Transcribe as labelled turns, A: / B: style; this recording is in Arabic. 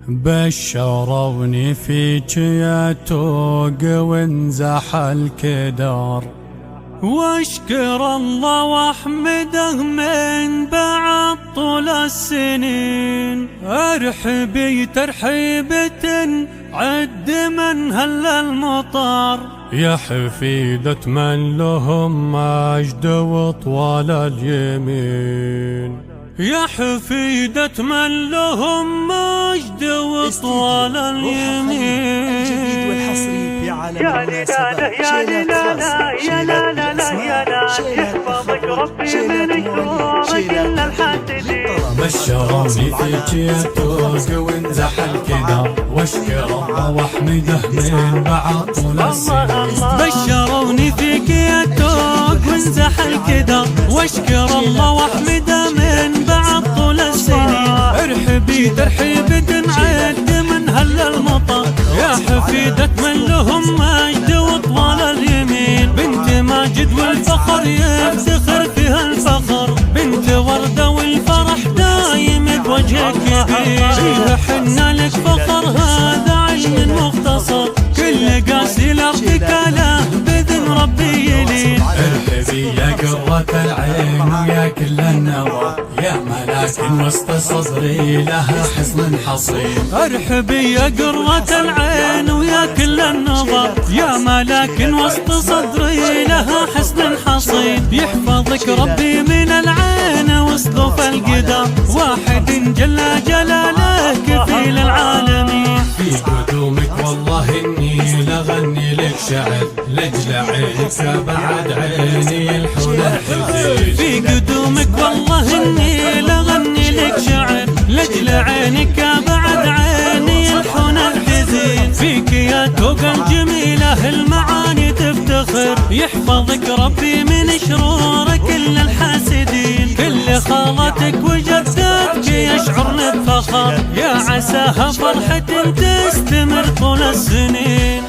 A: بشروني فيك يا توق وانزح الكدر، واشكر الله واحمده من بعد طول السنين. ارحبي ترحيبة عد من هل المطر، يا حفيدة من لهم مجد وطوال اليمين. يا حفيدة من لهم مجد وطوال اليمين.
B: الجديد والحصري في عالم المناسبات.
C: يا لا يا لا لا لا يا لا يحفظك ربي من شرورك إلا الحاسدين.
A: بشروني فيك يا توق وانزح الكدر، واشكر الله واحمده من بعد طول السنين.
C: بشروني فيك يا توق وانزح الكدر، واشكر الله واحمده من بعد طول السنين. ارحبي ترحيبة عد من هل المطر، يا حفيدة من لهم مجد وطوال اليمين. بنت ماجد والفخر يفتخر فيها الفخر، بنت وردة والفرح دايم بوجهك يبين. فيها حنا لك فخر هذا علم مختصر، كل قاسي لارتكاله بإذن ربي يلين.
A: ارحبي يا قرة العين ويا كل النظر، يا ملاك وسط صدري لها حصن حصين.
C: ارحبي يا قرة العين ويا كل النظر، يا ملاك وسط صدري لها حصن حصين. يحفظك ربي من العين وسط القدر، واحد جل جلاله كفيل العالمين.
A: في قدومك والله اني لغني لك شعر، لاجل عينك بعد عيني الحزن الحزين.
C: في قدومك والله اني لغني لك شعر، لاجل عينك بعد عيني الحزن الحزين. فيك يا توق الجميلة المعاني تفتخر، يحفظك ربي من شرور كل الحاسدين. كل خالتك وجدتك يشعرن بفخر، يا عساها فرحة تستمر طول السنين.